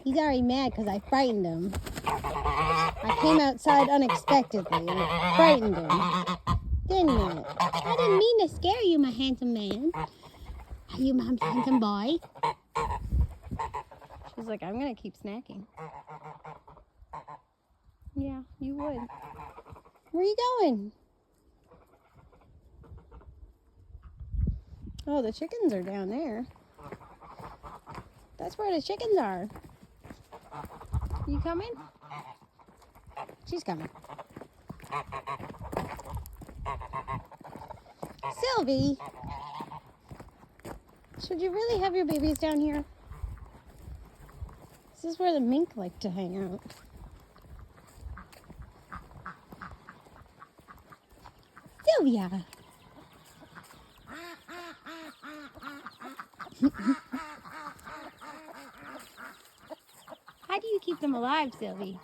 He's already mad because I frightened him. I came outside unexpectedly and it frightened him. Didn't it? I didn't mean to scare you, my handsome man. Are you Mom's handsome boy? She's like, I'm going to keep snacking. Yeah, you would. Where are you going? Oh, the chickens are down there. That's where the chickens are. You coming? She's coming. Sylvie, should you really have your babies down here? This is where the mink like to hang out. Sylvia. How do you keep them alive, Sylvie?